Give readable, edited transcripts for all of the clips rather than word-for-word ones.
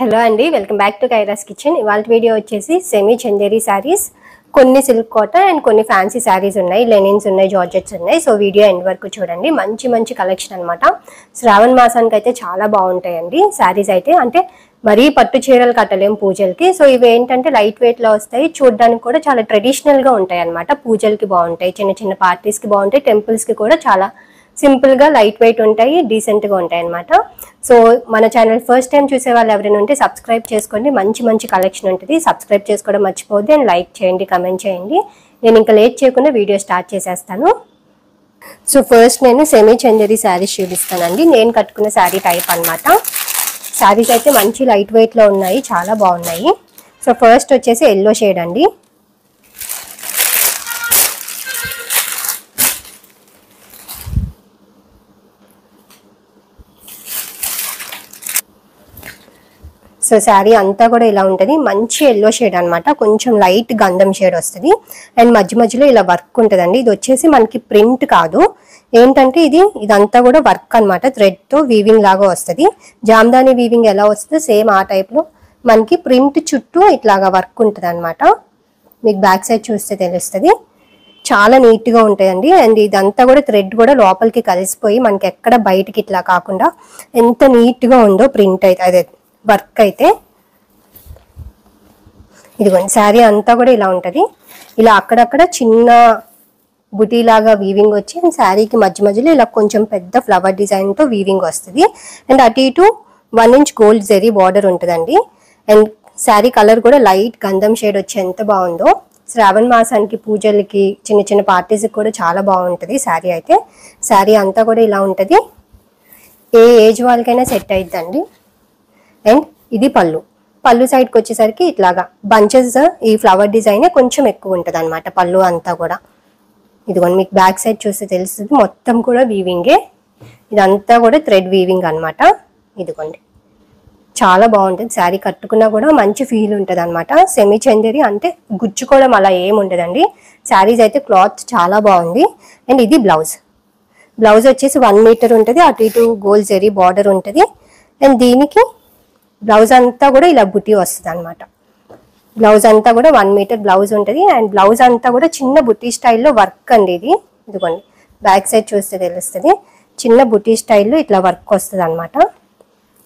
Hello అండి, welcome back to కైరాస్ kitchen. ఇవాళ video వచ్చేసి సెమీ చందేరి శారీస్, కొన్ని సిల్క్ కాటన్ అండ్ కొన్ని ఫ్యాన్సీ శారీస్ ఉన్నాయి, లెనిన్స్ ఉన్నాయి, జార్జెట్స్ ఉన్నాయి. సో వీడియో ఎండ్ వరకు చూడండి. మంచి మంచి కలెక్షన్ అనమాట. శ్రావణ మాసానికి అయితే చాలా బాగుంటాయండి శారీస్ అయితే. అంటే మరీ పట్టు చీరలు కట్టలేం పూజలకి. సో ఇవి ఏంటంటే లైట్ వెయిట్ లో వస్తాయి, చూడడానికి కూడా చాలా ట్రెడిషనల్ గా ఉంటాయి అనమాట. పూజలకి బాగుంటాయి, చిన్న చిన్న పార్టీస్ కి బాగుంటాయి, టెంపుల్స్ కి కూడా చాలా సింపుల్ గా లైట్ వెయిట్ ఉంటాయి, డీసెంట్ గా ఉంటాయి అనమాట. సో మన ఛానల్ ఫస్ట్ టైం చూసే వాళ్ళు ఎవరైనా ఉంటే సబ్స్క్రైబ్ చేసుకోండి. మంచి మంచి కలెక్షన్ ఉంటుంది. సబ్స్క్రైబ్ చేసుకోవడం మర్చిపోద్ది అండ్ లైక్ చేయండి, కమెంట్ చేయండి. నేను ఇంకా లేట్ చేయకుండా వీడియో స్టార్ట్ చేసేస్తాను. సో ఫస్ట్ నేను సెమీ చందేరి శారీస్ చూపిస్తానండి. నేను కట్టుకున్న శారీ టైప్ అనమాట. శారీస్ అయితే మంచి లైట్ వెయిట్ లో ఉన్నాయి, చాలా బాగున్నాయి. సో ఫస్ట్ వచ్చేసి ఎల్లో షేడ్ అండి. సో శారీ అంతా కూడా ఇలా ఉంటుంది. మంచి ఎల్లో షేడ్ అనమాట, కొంచెం లైట్ గంధం షేడ్ వస్తుంది. అండ్ మధ్య మధ్యలో ఇలా వర్క్ ఉంటుందండి. ఇది వచ్చేసి మనకి ప్రింట్ కాదు, ఏంటంటే ఇదంతా కూడా వర్క్ అనమాట. థ్రెడ్ తో వీవింగ్ లాగా వస్తుంది. జామ్దాని వీవింగ్ ఎలా వస్తుందో సేమ్ ఆ టైప్ లో మనకి ప్రింట్ చుట్టూ ఇట్లాగా వర్క్ ఉంటుంది అనమాట. మీకు బ్యాక్ సైడ్ చూస్తే తెలుస్తుంది. చాలా నీట్ గా ఉంటాయండి. అండ్ ఇదంతా కూడా థ్రెడ్ కూడా లోపలికి కలిసిపోయి మనకి ఎక్కడ బయటికి ఇట్లా కాకుండా ఎంత నీట్ గా ఉందో ప్రింట్ అయితే, అదే వర్క్ అయితే. ఇదిగోండి శారీ అంతా కూడా ఇలా ఉంటది. ఇలా అక్కడక్కడ చిన్న బుటీ లాగా వీవింగ్ వచ్చి అండ్ శారీకి మధ్య మధ్యలో ఇలా కొంచెం పెద్ద ఫ్లవర్ డిజైన్ తో వీవింగ్ వస్తుంది. అండ్ అటు ఇటు 1 ఇంచ్ గోల్డ్ జరీ బార్డర్ ఉంటుందండి. అండ్ శారీ కలర్ కూడా లైట్ గంధం షేడ్ వచ్చి ఎంత బాగుందో. శ్రావణ మాసానికి పూజలకి చిన్న చిన్న పార్టీస్కి కూడా చాలా బాగుంటుంది శారీ అయితే. శారీ అంతా కూడా ఇలా ఉంటుంది. ఏ ఏజ్ వాళ్ళకైనా సెట్ అయిద్దండి. అండ్ ఇది పళ్ళు సైడ్కి వచ్చేసరికి ఇట్లాగా బంచెస్, ఈ ఫ్లవర్ డిజైన్ కొంచెం ఎక్కువ ఉంటుంది అనమాట పళ్ళు అంతా కూడా. ఇదిగోండి మీకు బ్యాక్ సైడ్ చూస్తే తెలుస్తుంది, మొత్తం కూడా వీవింగే. ఇదంతా కూడా థ్రెడ్ వీవింగ్ అనమాట. ఇదిగోండి చాలా బాగుంటుంది. శారీ కట్టుకున్నా కూడా మంచి ఫీల్ ఉంటుంది అనమాట. సెమీ చందేరి అంటే గుచ్చుకోవడం అలా ఏముండదండి. శారీస్ అయితే క్లాత్ చాలా బాగుంది. అండ్ ఇది బ్లౌజ్ వచ్చేసి 1 మీటర్ ఉంటుంది. అటు ఇటు గోల్డ్ జరీ బార్డర్ ఉంటుంది. అండ్ దీనికి బ్లౌజ్ అంతా కూడా ఇలా బుట్టి వస్తుంది అనమాట. బ్లౌజ్ అంతా కూడా 1 మీటర్ బ్లౌజ్ ఉంటుంది. అండ్ బ్లౌజ్ అంతా కూడా చిన్న బుట్టి స్టైల్లో వర్క్ అండి. ఇదిగోండి బ్యాక్ సైడ్ చూస్తే తెలుస్తుంది. చిన్న బుట్టి స్టైల్లో ఇట్లా వర్క్ వస్తుంది అనమాట.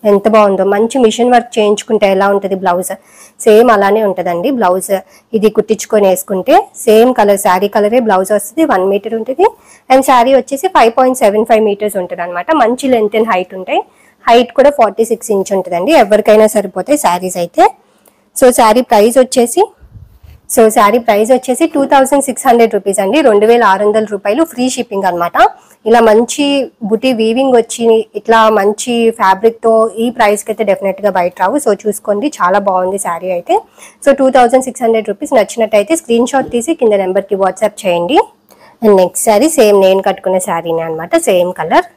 ఎంత బాగుందో. మంచి మిషన్ వర్క్ చేయించుకుంటే ఎలా ఉంటుంది బ్లౌజ్, సేమ్ అలానే ఉంటుందండి బ్లౌజ్. ఇది కుట్టించుకొని వేసుకుంటే సేమ్ కలర్, శారీ కలరే బ్లౌజ్ వస్తుంది. 1 మీటర్ ఉంటుంది. అండ్ శారీ వచ్చేసి 5.75 మీటర్స్ ఉంటుంది అనమాట. మంచి లెంత్ అండ్ హైట్ ఉంటాయి. హైట్ కూడా 46 ఇంచ్ ఉంటుందండి. ఎవరికైనా సరిపోతాయి శారీస్ అయితే. సో శారీ ప్రైస్ వచ్చేసి 2600 రూపీస్ అండి. 2600 రూపాయలు, ఫ్రీ షిప్పింగ్ అనమాట. ఇలా మంచి బుటీ వీవింగ్ వచ్చి ఇట్లా మంచి ఫ్యాబ్రిక్ తో ఈ ప్రైస్ కి అయితే డెఫినెట్ గా బయట రావు. సో చూసుకోండి, చాలా బాగుంది శారీ అయితే. So 2600 rupees. నచ్చినట్టయితే స్క్రీన్ షాట్ తీసి కింద నెంబర్ కి వాట్సాప్ చేయండి. అండ్ నెక్స్ట్ శారీ సేమ్ నేను కట్టుకునే శారీనే అనమాట, సేమ్ కలర్.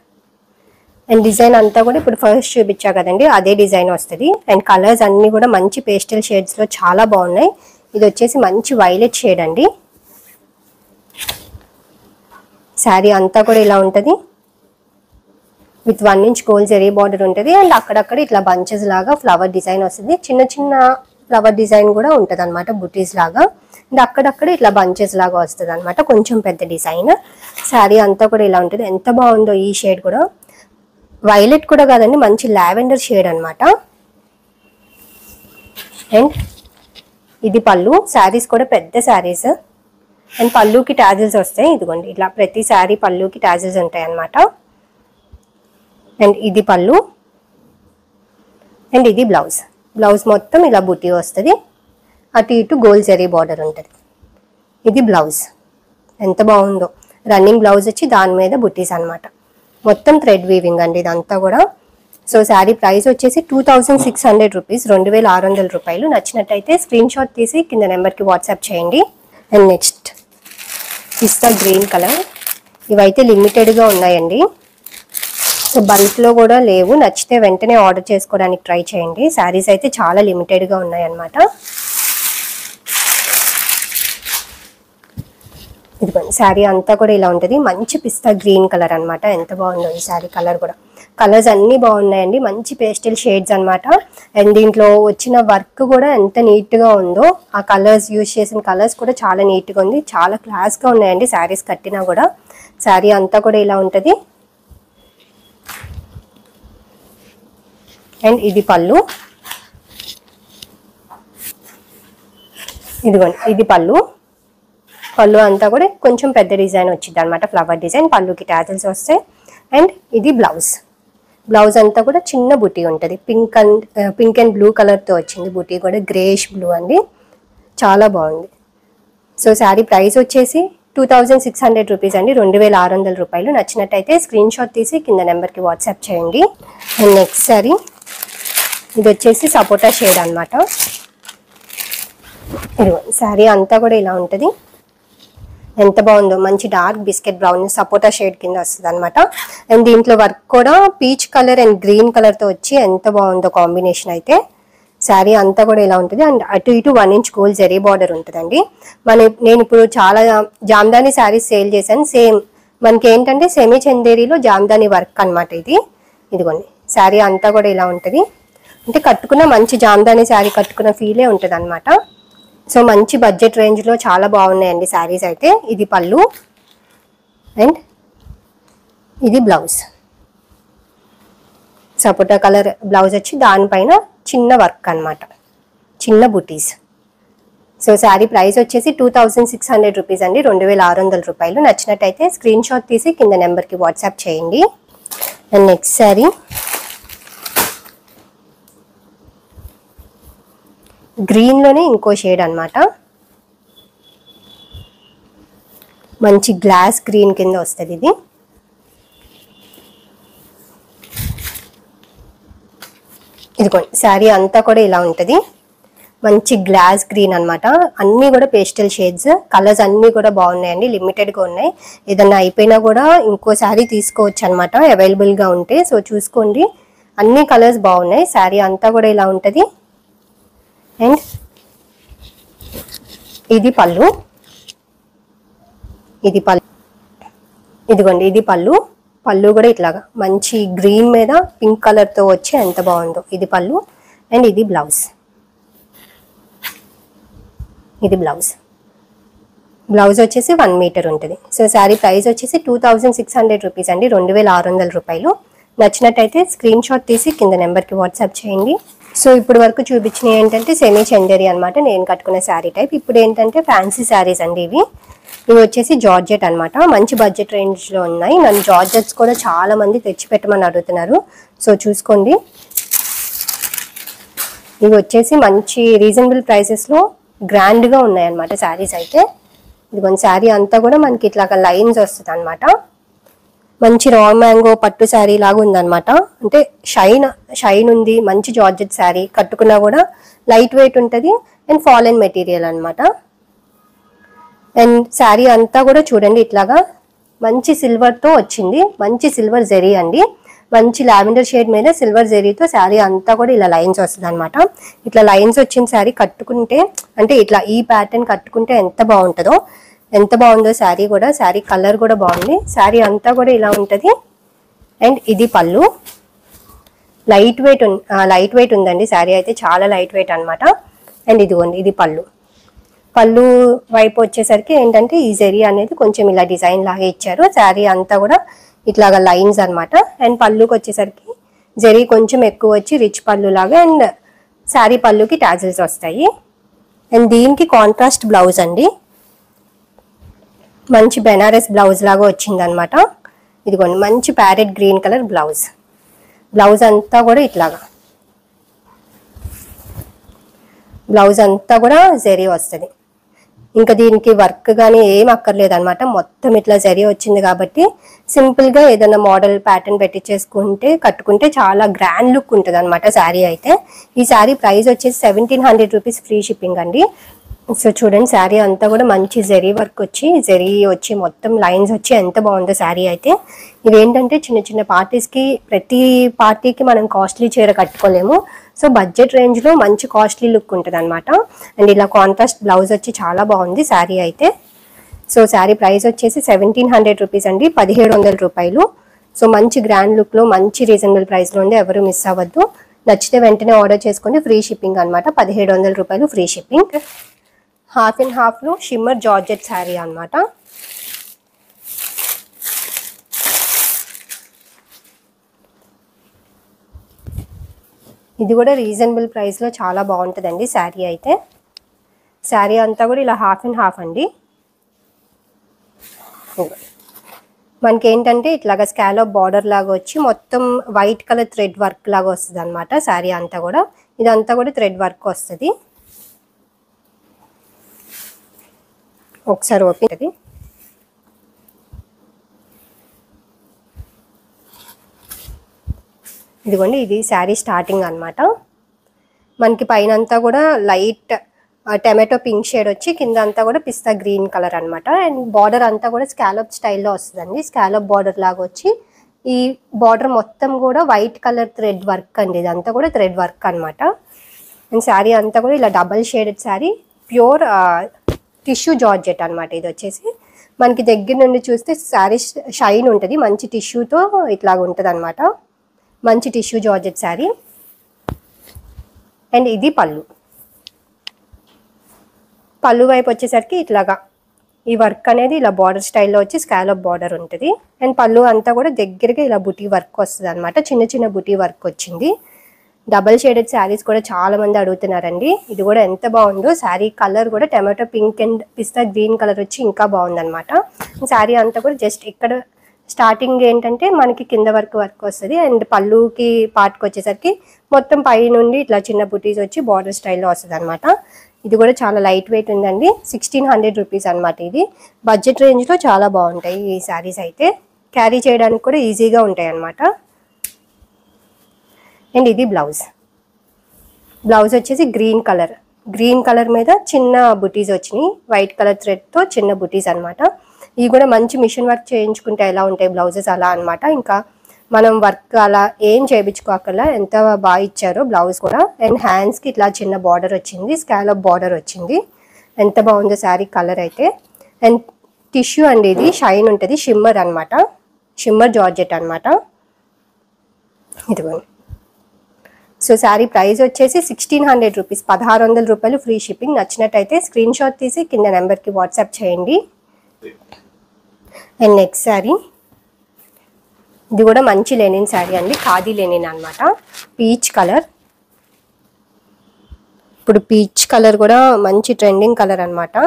అండ్ డిజైన్ అంతా కూడా ఇప్పుడు ఫస్ట్ చూపించా కదండి, అదే డిజైన్ వస్తుంది. అండ్ కలర్స్ అన్ని కూడా మంచి పేస్టల్ షేడ్స్ లో చాలా బాగున్నాయి. ఇది వచ్చేసి మంచి వైలెట్ షేడ్ అండి. శారీ అంతా కూడా ఇలా ఉంటుంది. With 1 inch gold zari border ఉంటుంది. అండ్ అక్కడక్కడ ఇట్లా బంచెస్ లాగా ఫ్లవర్ డిజైన్ వస్తుంది. చిన్న చిన్న ఫ్లవర్ డిజైన్ కూడా ఉంటుంది అనమాట, బుటీస్ లాగా. అండ్ అక్కడక్కడ ఇట్లా బంచెస్ లాగా వస్తుంది అనమాట, కొంచెం పెద్ద డిజైన్. శారీ అంతా కూడా ఇలా ఉంటుంది. ఎంత బాగుందో ఈ షేడ్ కూడా. వైలెట్ కూడా కాదండి, మంచి లావెండర్ షేడ్ అనమాట. అండ్ ఇది పళ్ళు. శారీస్ కూడా పెద్ద శారీస్. అండ్ పళ్ళుకి టాజిల్స్ వస్తాయి. ఇదిగోండి ఇట్లా ప్రతి శారీ పళ్ళుకి టాజిల్స్ ఉంటాయి అనమాట. అండ్ ఇది పళ్ళు. అండ్ ఇది బ్లౌజ్ మొత్తం ఇలా బుట్టి వస్తుంది. అటు ఇటు గోల్డ్ జరీ బార్డర్ ఉంటుంది. ఇది బ్లౌజ్. ఎంత బాగుందో. రన్నింగ్ బ్లౌజ్ వచ్చి దాని మీద బుట్టీస్ అనమాట. మొత్తం థ్రెడ్ వీవింగ్ అండి ఇదంతా కూడా. సో శారీ ప్రైస్ వచ్చేసి 2600 రూపీస్, 2600 రూపాయలు. నచ్చినట్టయితే స్క్రీన్ షాట్ తీసి కింద నెంబర్కి వాట్సాప్ చేయండి. And next pista green colour. ఇవైతే లిమిటెడ్గా ఉన్నాయండి. సో బల్క్లో కూడా లేవు. నచ్చితే వెంటనే ఆర్డర్ చేసుకోవడానికి ట్రై చేయండి. శారీస్ అయితే చాలా లిమిటెడ్గా ఉన్నాయన్నమాట. ఇదిగోండి శారీ అంతా కూడా ఇలా ఉంటుంది. మంచి పిస్తా గ్రీన్ కలర్ అనమాట. ఎంత బాగుందో ఈ శారీ కలర్ కూడా. కలర్స్ అన్నీ బాగున్నాయండి. మంచి పేస్టల్ షేడ్స్ అనమాట. అండ్ దీంట్లో వచ్చిన వర్క్ కూడా ఎంత నీట్గా ఉందో. ఆ కలర్స్ యూజ్ చేసిన కలర్స్ కూడా చాలా నీట్గా ఉంది. చాలా క్లాస్గా ఉన్నాయండి శారీస్ కట్టినా కూడా. శారీ అంతా కూడా ఇలా ఉంటుంది. అండ్ ఇది పళ్ళు. ఇదిగోండి ఇది పళ్ళు. పళ్ళు అంతా కూడా కొంచెం పెద్ద డిజైన్ వచ్చింది అనమాట. Flower design. పళ్ళుకి టాజిల్స్ వస్తాయి. అండ్ ఇది బ్లౌజ్. బ్లౌజ్ అంతా కూడా చిన్న బుటీ ఉంటుంది. పింక్ అండ్ బ్లూ కలర్తో వచ్చింది. బుటీ కూడా గ్రేష్ బ్లూ అండి. చాలా బాగుంది. సో శారీ ప్రైస్ వచ్చేసి 2600 రూపీస్ అండి. 2600 రూపాయలు. నచ్చినట్టయితే స్క్రీన్ షాట్ తీసి కింద నెంబర్కి వాట్సాప్ చేయండి. అండ్ నెక్స్ట్ శారీ ఇది వచ్చేసి సపోటా షేడ్ అనమాట. ఇదిగో శారీ అంతా కూడా ఇలా ఉంటుంది. ఎంత బాగుందో. మంచి డార్క్ బిస్కెట్ బ్రౌన్ సపోటా షేడ్ కింద వస్తుంది అనమాట. అండ్ దీంట్లో వర్క్ కూడా పీచ్ కలర్ అండ్ గ్రీన్ కలర్తో వచ్చి ఎంత బాగుందో కాంబినేషన్ అయితే. శారీ అంతా కూడా ఇలా ఉంటుంది. అండ్ అటు ఇటు 1 ఇంచ్ గోల్డ్ జరీ బార్డర్ ఉంటుందండి. నేను ఇప్పుడు చాలా జామ్దాని శారీస్ సేల్ చేశాను. సేమ్ మనకి ఏంటంటే సెమీ చందేరీలో జామ్దాని వర్క్ అనమాట ఇది. ఇదిగోండి శారీ అంతా కూడా ఇలా ఉంటుంది. అంటే కట్టుకున్న మంచి జామ్దాని శారీ కట్టుకున్న ఫీలే ఉంటుంది అనమాట. సో మంచి బడ్జెట్ రేంజ్లో చాలా బాగున్నాయండి శారీస్ అయితే. ఇది పళ్ళు అండ్ ఇది బ్లౌజ్. సపోటా కలర్ బ్లౌజ్ వచ్చి దానిపైన చిన్న వర్క్ అనమాట. చిన్న బుటీస్. సో శారీ ప్రైస్ వచ్చేసి 2600 రూపీస్ అండి. 2600 రూపాయలు. నచ్చినట్టయితే స్క్రీన్ షాట్ తీసి కింద నెంబర్కి వాట్సాప్ చేయండి. అండ్ నెక్స్ట్ శారీ గ్రీన్లోనే ఇంకో షేడ్ అనమాట. మంచి గ్లాస్ గ్రీన్ కింద వస్తుంది ఇది. ఇదిగోండి శారీ అంతా కూడా ఇలా ఉంటుంది. మంచి గ్లాస్ గ్రీన్ అనమాట. అన్నీ కూడా పేస్టల్ షేడ్స్. కలర్స్ అన్నీ కూడా బాగున్నాయండి. లిమిటెడ్గా ఉన్నాయి. ఏదన్నా అయిపోయినా కూడా ఇంకో శారీ తీసుకోవచ్చు అనమాట అవైలబుల్గా ఉంటే. సో చూసుకోండి. అన్ని కలర్స్ బాగున్నాయి. శారీ అంతా కూడా ఇలా ఉంటుంది. అండ్ ఇది పళ్ళు. ఇది పళ్ళు. ఇదిగోండి ఇది పళ్ళు. పళ్ళు కూడా ఇట్లాగా మంచి గ్రీన్ మీద పింక్ కలర్తో వచ్చి ఎంత బాగుందో. ఇది పళ్ళు అండ్ ఇది బ్లౌజ్. ఇది బ్లౌజ్. బ్లౌజ్ వచ్చేసి 1 మీటర్ ఉంటుంది. సో శారీ ప్రైస్ వచ్చేసి 2600 రూపీస్ అండి. 2600 రూపాయలు. నచ్చినట్టయితే స్క్రీన్ షాట్ తీసి కింద నెంబర్కి వాట్సాప్ చేయండి. సో ఇప్పుడు వరకు చూపించినవి ఏంటంటే సెమీ చందేరి అనమాట. నేను కట్టుకునే శారీ టైప్. ఇప్పుడు ఏంటంటే ఫ్యాన్సీ శారీస్ అండి ఇవి. ఇవి వచ్చేసి జార్జెట్ అనమాట. మంచి బడ్జెట్ రేంజ్లో ఉన్నాయి. నన్ను జార్జెట్స్ కూడా చాలా మంది తెచ్చిపెట్టమని అడుగుతున్నారు. సో చూసుకోండి. ఇవి వచ్చేసి మంచి రీజనబుల్ ప్రైసెస్లో గ్రాండ్గా ఉన్నాయన్నమాట శారీస్ అయితే. ఇది కొంచెం శారీ అంతా కూడా మనకి ఇట్లా లైన్స్ వస్తుంది అనమాట. మంచి రా మ్యాంగో పట్టు శారీ లాగా ఉందన్నమాట. అంటే షైన్ ఉంది. మంచి జార్జెట్ శారీ. కట్టుకున్నా కూడా లైట్ వెయిట్ ఉంటుంది. అండ్ ఫాలెన్ మెటీరియల్ అనమాట. అండ్ శారీ అంతా కూడా చూడండి ఇట్లాగా మంచి సిల్వర్తో వచ్చింది. మంచి సిల్వర్ జరీ అండి. మంచి లావెండర్ షేడ్ మీద సిల్వర్ జరీతో శారీ అంతా కూడా ఇలా లైన్స్ వస్తుంది అనమాట. ఇట్లా లైన్స్ వచ్చిన శారీ కట్టుకుంటే అంటే ఇట్లా ఈ ప్యాటర్న్ కట్టుకుంటే ఎంత బాగుంటుందో. ఎంత బాగుందో శారీ కూడా. శారీ కలర్ కూడా బాగుంది. శారీ అంతా కూడా ఇలా ఉంటుంది. అండ్ ఇది పళ్ళు. లైట్ వెయిట్ ఉందండి శారీ అయితే. చాలా లైట్ వెయిట్ అనమాట. అండ్ ఇదిగోండి ఇది పళ్ళు. పళ్ళు వైపు వచ్చేసరికి ఏంటంటే ఈ జరీ అనేది కొంచెం ఇలా డిజైన్ లాగా ఇచ్చారు. శారీ అంతా కూడా ఇట్లాగా లైన్స్ అనమాట. అండ్ పళ్ళుకి వచ్చేసరికి జరీ కొంచెం ఎక్కువ వచ్చి రిచ్ పళ్ళు లాగా. అండ్ శారీ పళ్ళుకి టాజిల్స్ వస్తాయి. అండ్ దీనికి కాంట్రాస్ట్ బ్లౌజ్ అండి. మంచి బెనారస్ బ్లౌజ్ లాగా వచ్చింది అనమాట. ఇదిగోండి మంచి parrot green colour blouse. Blouse అంతా కూడా ఇట్లాగా బ్లౌజ్ అంతా కూడా జరీ వస్తుంది. ఇంకా దీనికి వర్క్ కానీ ఏం అక్కర్లేదు అనమాట. మొత్తం ఇట్లా జరీ వచ్చింది కాబట్టి సింపుల్గా ఏదైనా మోడల్ ప్యాటర్న్ పెట్టించేసుకుంటే కట్టుకుంటే చాలా గ్రాండ్ లుక్ ఉంటుంది అనమాట శారీ అయితే. ఈ శారీ ప్రైస్ వచ్చేసి 1700 రూపీస్ ఫ్రీ షిప్పింగ్ అండి. సో చూడండి శారీ అంతా కూడా మంచి జరీ వర్క్ వచ్చి మొత్తం లైన్స్ వచ్చి ఎంత బాగుందో శారీ అయితే. ఇవేంటంటే చిన్న చిన్న పార్టీస్కి ప్రతి పార్టీకి మనం కాస్ట్లీ చీర కట్టుకోలేము. సో బడ్జెట్ రేంజ్లో మంచి కాస్ట్లీ లుక్ ఉంటుంది అనమాట. అండ్ ఇలా కాంట్రాస్ట్ బ్లౌజ్ వచ్చి చాలా బాగుంది శారీ అయితే. సో శారీ ప్రైస్ వచ్చేసి 1700 రూపీస్ అండి, 1700 రూపాయలు. సో మంచి గ్రాండ్ లుక్లో మంచి రీజనబుల్ ప్రైస్లో ఉంది, ఎవరు మిస్ అవ్వద్దు. నచ్చితే వెంటనే ఆర్డర్ చేసుకోండి, ఫ్రీ షిప్పింగ్ అనమాట. 1700 రూపాయలు ఫ్రీ షిప్పింగ్. హాఫ్ అండ్ హాఫ్లో షిమ్మర్ జార్జెట్ శారీ అనమాట. ఇది కూడా రీజనబుల్ ప్రైస్లో చాలా బాగుంటుందండి శారీ అయితే. శారీ అంతా కూడా ఇలా హాఫ్ అండ్ హాఫ్ అండి. మనకి ఏంటంటే ఇట్లాగా స్కాలప్ బార్డర్ లాగా వచ్చి మొత్తం వైట్ కలర్ థ్రెడ్ వర్క్ లాగా వస్తుంది అనమాట శారీ అంతా కూడా. ఇదంతా కూడా థ్రెడ్ వర్క్ వస్తుంది. ఒకసారి ఓపెన్ అది. ఇదిగోండి, ఇది శారీ స్టార్టింగ్ అనమాట. మనకి పైన అంతా కూడా లైట్ టమాటో పింక్ షేడ్ వచ్చి కింద అంతా కూడా పిస్తా గ్రీన్ కలర్ అనమాట. అండ్ బార్డర్ అంతా కూడా స్కాలప్ స్టైల్లో వస్తుందండి. స్కాలప్ బార్డర్ లాగా వచ్చి ఈ బార్డర్ మొత్తం కూడా వైట్ కలర్ థ్రెడ్ వర్క్ అండి. ఇదంతా కూడా థ్రెడ్ వర్క్ అనమాట. అండ్ శారీ అంతా కూడా ఇలా double shaded sari, pure tissue georgette అనమాట. ఇది వచ్చేసి మనకి దగ్గర నుండి చూస్తే శారీ షైన్ ఉంటుంది, మంచి టిష్యూతో ఇట్లాగా ఉంటుంది అనమాట. మంచి టిష్యూ జార్జెట్ శారీ. అండ్ ఇది పళ్ళు. పళ్ళు వైపు వచ్చేసరికి ఇట్లాగా ఈ వర్క్ అనేది ఇలా బార్డర్ స్టైల్లో వచ్చి స్కాలప్ బార్డర్ ఉంటుంది. అండ్ పళ్ళు అంతా కూడా దగ్గరగా ఇలా బుటీ వర్క్ వస్తుంది అనమాట. చిన్న చిన్న బుటీ వర్క్ వచ్చింది. డబల్ షేడెడ్ శారీస్ కూడా చాలా మంది అడుగుతున్నారండి. ఇది కూడా ఎంత బాగుందో. శారీ కలర్ కూడా tomato pink and pista green colour వచ్చి ఇంకా బాగుందన్నమాట. శారీ అంతా కూడా జస్ట్ ఇక్కడ స్టార్టింగ్ ఏంటంటే మనకి కింద వర్క్ వస్తుంది. అండ్ పళ్ళుకి పార్ట్కి వచ్చేసరికి మొత్తం పై నుండి ఇట్లా చిన్న బుటీస్ వచ్చి బార్డర్ స్టైల్లో వస్తుంది అనమాట. ఇది కూడా చాలా లైట్ వెయిట్ ఉందండి. 1600 రూపీస్ అనమాట. ఇది బడ్జెట్ రేంజ్లో చాలా బాగుంటాయి ఈ శారీస్ అయితే. క్యారీ చేయడానికి కూడా ఈజీగా ఉంటాయి అనమాట. అండ్ ఇది బ్లౌజ్. బ్లౌజ్ వచ్చేసి గ్రీన్ కలర్ మీద చిన్న బుటీస్ వచ్చినాయి. వైట్ కలర్ థ్రెడ్తో చిన్న బుటీస్ అనమాట. ఇవి కూడా మంచి మిషన్ వర్క్ చేయించుకుంటే ఎలా ఉంటాయి బ్లౌజెస్ అలా అనమాట. ఇంకా మనం వర్క్ అలా ఏం చేయించుకోకల్లా ఎంత బాగా ఇచ్చారో బ్లౌజ్ కూడా. అండ్ హ్యాండ్స్కి ఇట్లా చిన్న బార్డర్ వచ్చింది, స్కాలప్ బార్డర్ వచ్చింది. ఎంత బాగుందో శారీ కలర్ అయితే. అండ్ టిష్యూ అండి, ఇది షైన్ ఉంటుంది, షిమ్మర్ అనమాట. షిమ్మర్ జార్జెట్ అనమాట. ఇదిగోండి. సో శారీ ప్రైస్ వచ్చేసి 1600 రూపీస్, 1600 రూపాయలు ఫ్రీ షిప్పింగ్. నచ్చినట్టయితే స్క్రీన్ షాట్ తీసి కింద నెంబర్కి వాట్సాప్ చేయండి. అండ్ నెక్స్ట్ శారీ, ఇది కూడా మంచి లెనిన్ శారీ అండి, ఖాదీ లెనిన్ అనమాట. Peach colour. ఇప్పుడు పీచ్ కలర్ కూడా మంచి ట్రెండింగ్ కలర్ అనమాట.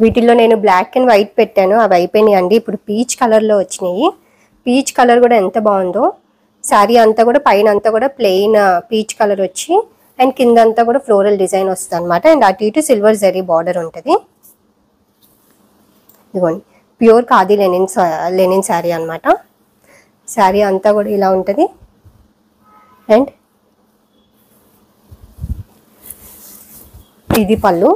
వీటిల్లో నేను బ్లాక్ అండ్ వైట్ పెట్టాను, అవి అయిపోయినాయి అండి. ఇప్పుడు పీచ్ కలర్లో వచ్చినాయి. పీచ్ కలర్ కూడా ఎంత బాగుందో. శారీ అంతా కూడా పైన అంతా కూడా ప్లెయిన్ పీచ్ కలర్ వచ్చి అండ్ కింద అంతా కూడా ఫ్లోరల్ డిజైన్ వస్తుంది అనమాట. అండ్ అటు ఇటు సిల్వర్ జరీ బార్డర్ ఉంటుంది. ఇదిగోండి, ప్యూర్ ఖాదీ లెనిన్ శారీ అనమాట. శారీ అంతా కూడా ఇలా ఉంటుంది. అండ్ ఇది పళ్ళు.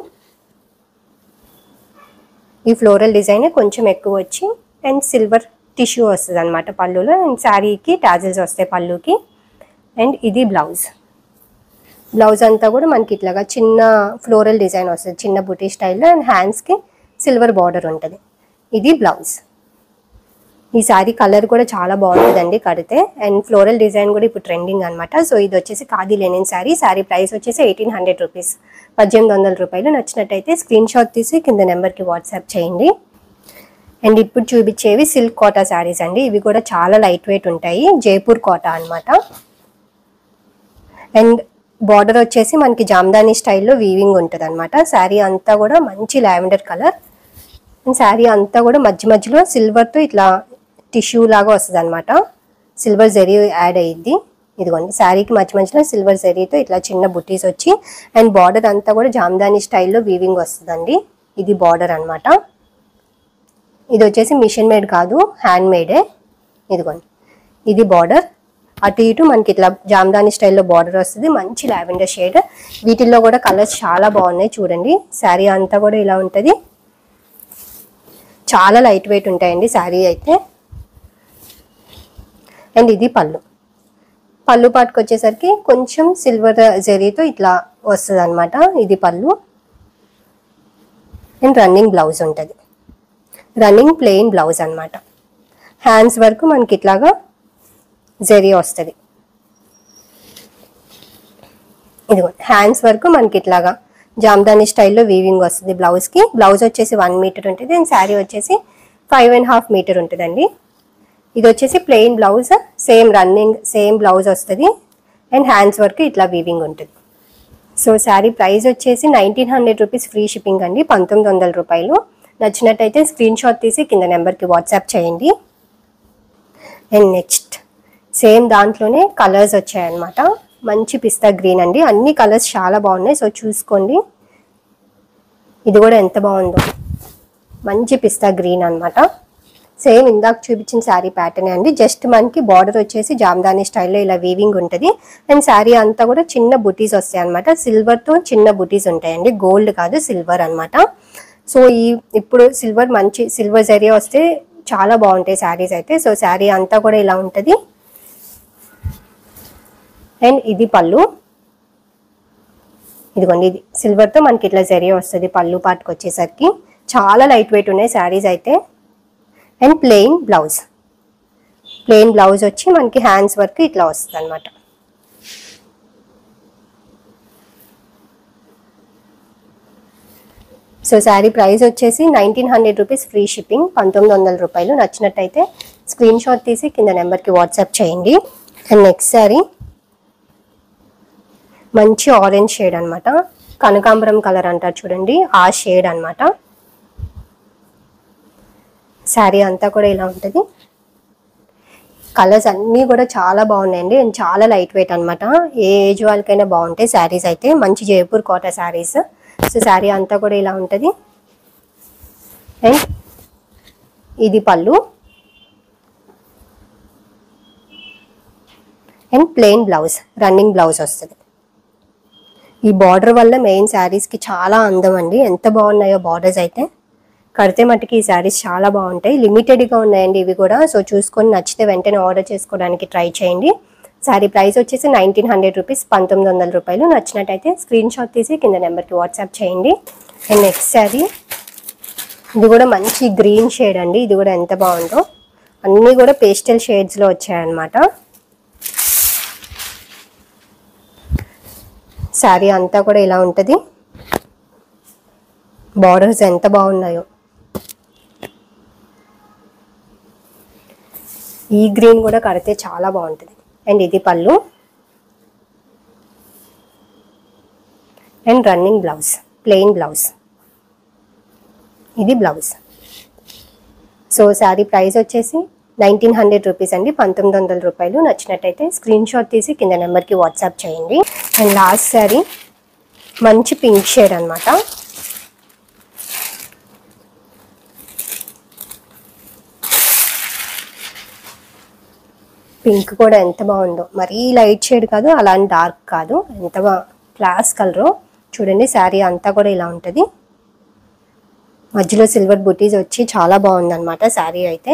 ఈ ఫ్లోరల్ డిజైన్ కొంచెం ఎక్కువ వచ్చి అండ్ సిల్వర్ టిష్యూ వస్తుంది అనమాట పళ్ళులో. అండ్ శారీకి టాజిల్స్ వస్తాయి పళ్ళుకి. అండ్ ఇది బ్లౌజ్. బ్లౌజ్ అంతా కూడా మనకి ఇట్లాగా చిన్న ఫ్లోరల్ డిజైన్ వస్తుంది, చిన్న బుటీ స్టైల్లో. అండ్ హ్యాండ్స్కి సిల్వర్ బార్డర్ ఉంటుంది. ఇది బ్లౌజ్. ఈ శారీ కలర్ కూడా చాలా బాగుంటుందండి కడితే. అండ్ ఫ్లోరల్ డిజైన్ కూడా ఇప్పుడు ట్రెండింగ్ అనమాట. సో ఇది వచ్చేసి ఖాదీ లెనిన్ శారీ. శారీ ప్రైస్ వచ్చేసి 1800 రూపీస్, 1800 రూపాయలు. నచ్చినట్టయితే స్క్రీన్ షాట్ తీసి కింద నెంబర్కి వాట్సాప్ చేయండి. అండ్ ఇప్పుడు చూపించేవి సిల్క్ కోటా శారీస్ అండి. ఇవి కూడా చాలా లైట్ వెయిట్ ఉంటాయి, జైపూర్ కోటా అనమాట. అండ్ బార్డర్ వచ్చేసి మనకి జామ్దాని స్టైల్లో వీవింగ్ ఉంటుంది అనమాట. శారీ అంతా కూడా మంచి లావెండర్ కలర్. అండ్ శారీ అంతా కూడా మధ్యలో సిల్వర్తో ఇట్లా టిష్యూ లాగా వస్తుంది అనమాట. సిల్వర్ జరీ యాడ్ అయ్యిద్ది. ఇదిగోండి, శారీకి మధ్యలో సిల్వర్ జరీతో ఇట్లా చిన్న బుటీస్ వచ్చి అండ్ బార్డర్ అంతా కూడా జామ్దాని స్టైల్లో వీవింగ్ వస్తుందండి. ఇది బార్డర్ అనమాట. ఇది వచ్చేసి మిషన్ మేడ్ కాదు, హ్యాండ్ మేడే. ఇదిగోండి, ఇది బార్డర్. అటు ఇటు మనకి ఇట్లా జామ్దాని స్టైల్లో బార్డర్ వస్తుంది, మంచి లావెండర్ షేడ్. వీటిల్లో కూడా కలర్స్ చాలా బాగున్నాయి చూడండి. శారీ అంతా కూడా ఇలా ఉంటుంది. చాలా లైట్ వెయిట్ ఉంటాయండి శారీ అయితే. అండ్ ఇది పళ్ళు. పళ్ళు పాటుకు వచ్చేసరికి కొంచెం సిల్వర్ జరీతో ఇట్లా వస్తుంది అనమాట. ఇది పళ్ళు అండ్ రన్నింగ్ బ్లౌజ్ ఉంటుంది. రన్నింగ్ ప్లెయిన్ బ్లౌజ్ అనమాట. హ్యాండ్స్ వరకు మనకి ఇట్లాగా జరీ వస్తుంది. ఇది హ్యాండ్స్ వరకు మనకి ఇట్లాగా జామ్దాని స్టైల్లో వీవింగ్ వస్తుంది బ్లౌజ్కి. బ్లౌజ్ వచ్చేసి 1 మీటర్ ఉంటుంది అండ్ శారీ వచ్చేసి 5.5 మీటర్ ఉంటుందండి. ఇది వచ్చేసి plain blouse, same running same blouse వస్తుంది అండ్ హ్యాండ్స్ వరకు ఇట్లా వీవింగ్ ఉంటుంది. సో శారీ ప్రైస్ వచ్చేసి 1900 రూపీస్, ఫ్రీ షిప్పింగ్ అండి, 1900 రూపాయలు. నచ్చినట్టయితే స్క్రీన్ షాట్ తీసి కింద నెంబర్కి వాట్సాప్ చేయండి. అండ్ నెక్స్ట్ సేమ్ దాంట్లోనే కలర్స్ వచ్చాయన్నమాట. మంచి పిస్తా గ్రీన్ అండి, అన్ని కలర్స్ చాలా బాగున్నాయి. సో చూసుకోండి, ఇది కూడా ఎంత బాగుందో, మంచి పిస్తా గ్రీన్ అనమాట. సేమ్ ఇందాక చూపించిన శారీ ప్యాటర్న్ అండి. జస్ట్ మనకి బార్డర్ వచ్చేసి జామ్దాని స్టైల్లో ఇలా వీవింగ్ ఉంటుంది అండ్ శారీ అంతా కూడా చిన్న బుటీస్ వస్తాయి అనమాట. సిల్వర్తో చిన్న బుటీస్ ఉంటాయండి, గోల్డ్ కాదు సిల్వర్ అనమాట. సో ఇప్పుడు మంచి సిల్వర్ జరీ వస్తే చాలా బాగుంటాయి శారీస్ అయితే. సో శారీ అంతా కూడా ఇలా ఉంటుంది అండ్ ఇది పళ్ళు. ఇదిగోండి, ఇది సిల్వర్తో మనకి ఇట్లా జరీ వస్తుంది పళ్ళు పార్ట్కి వచ్చేసరికి. చాలా లైట్ వెయిట్ ఉన్నాయి శారీస్ అయితే. అండ్ ప్లెయిన్ బ్లౌజ్ వచ్చి మనకి హ్యాండ్స్ వరకు ఇట్లా వస్తుంది అనమాట. సో శారీ ప్రైస్ వచ్చేసి 1900 రూపీస్, ఫ్రీ షిప్పింగ్, 1900 రూపాయలు. నచ్చినట్టయితే స్క్రీన్ షాట్ తీసి కింద నెంబర్కి వాట్సాప్ చేయండి. అండ్ నెక్స్ట్ శారీ మంచి ఆరెంజ్ షేడ్ అనమాట. కనకాంబరం కలర్ అంటారు చూడండి, ఆ షేడ్ అనమాట. శారీ అంతా కూడా ఇలా ఉంటుంది. కలర్స్ అన్నీ కూడా చాలా బాగున్నాయండి అండ్ చాలా లైట్ వెయిట్ అనమాట. ఏ ఏజ్ వాళ్ళకైనా బాగుంటాయి శారీస్ అయితే. మంచి జైపూర్ కోట శారీస్. సో శారీ అంతా కూడా ఇలా ఉంటుంది అండ్ ఇది పళ్ళు and plain blouse, running blouse వస్తుంది. ఈ బార్డర్ వల్ల మెయిన్ శారీస్కి చాలా అందం అండి. ఎంత బాగున్నాయో బార్డర్స్ అయితే. కడితే మట్టుకి ఈ శారీస్ చాలా బాగుంటాయి. లిమిటెడ్గా ఉన్నాయండి ఇవి కూడా. సో చూసుకొని నచ్చితే వెంటనే ఆర్డర్ చేసుకోవడానికి ట్రై చేయండి. శారీ ప్రైస్ వచ్చేసి 1900 రూపీస్, 1900 రూపాయలు. నచ్చినట్టయితే స్క్రీన్ షాట్ తీసి కింద నెంబర్కి వాట్సాప్ చేయండి. అండ్ నెక్స్ట్ శారీ ఇది కూడా మంచి గ్రీన్ షేడ్ అండి. ఇది కూడా ఎంత బాగుందో, అన్నీ కూడా పేస్టల్ షేడ్స్లో వచ్చాయన్నమాట. శారీ అంతా కూడా ఇలా ఉంటుంది. బార్డర్స్ ఎంత బాగున్నాయో. ఈ గ్రీన్ కూడా కడితే చాలా బాగుంటుంది. అండ్ ఇది పళ్ళు and running blouse, plain blouse. ఇది బ్లౌజ్. సో శారీ ప్రైస్ వచ్చేసి 1900 రూపీస్ అండి, 1900 రూపాయలు. నచ్చినట్టయితే స్క్రీన్ షాట్ తీసి కింద నెంబర్కి వాట్సాప్ చేయండి. అండ్ లాస్ట్ శారీ మంచి పింక్ షేడ్ అనమాట. పింక్ కూడా ఎంత బాగుందో, మరీ లైట్ షేడ్ కాదు, అలాంటి డార్క్ కాదు, ఎంత క్లాస్ కలరు చూడండి. శారీ అంతా కూడా ఇలా ఉంటుంది. మధ్యలో సిల్వర్ బుటీస్ వచ్చి చాలా బాగుంది అనమాట శారీ అయితే.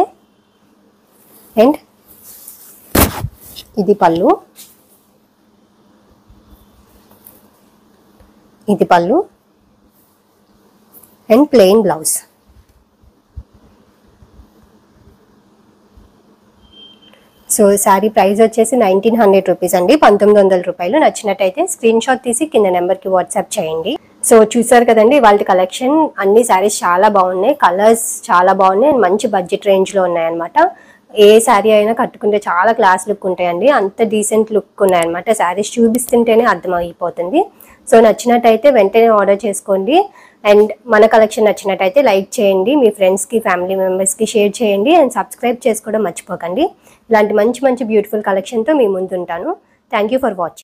అండ్ ఇది పళ్ళు, ఇది పళ్ళు and plain blouse. So sari price వచ్చేసి 1900 రూపీస్ అండి, 1900 రూపాయలు. నచ్చినట్టయితే స్క్రీన్ షాట్ తీసి కింద నెంబర్కి వాట్సాప్ చేయండి. సో చూసారు కదండి వాళ్ళ కలెక్షన్. అన్ని శారీస్ చాలా బాగున్నాయి, కలర్స్ చాలా బాగున్నాయి అండ్ మంచి బడ్జెట్ రేంజ్లో ఉన్నాయన్నమాట. ఏ శారీ అయినా కట్టుకుంటే చాలా క్లాస్ లుక్ ఉంటాయండి, అంత డీసెంట్ లుక్ ఉన్నాయన్నమాట. శారీస్ చూపిస్తుంటేనే అర్థమైపోతుంది. సో నచ్చినట్టయితే వెంటనే ఆర్డర్ చేసుకోండి. అండ్ మన కలెక్షన్ నచ్చినట్టయితే లైక్ చేయండి, మీ ఫ్రెండ్స్కి ఫ్యామిలీ మెంబర్స్కి షేర్ చేయండి అండ్ సబ్స్క్రైబ్ చేసుకోవడం మర్చిపోకండి. ఇలాంటి మంచి మంచి బ్యూటిఫుల్ కలెక్షన్తో మీ ముందు ఉంటాను. Thank you for watching.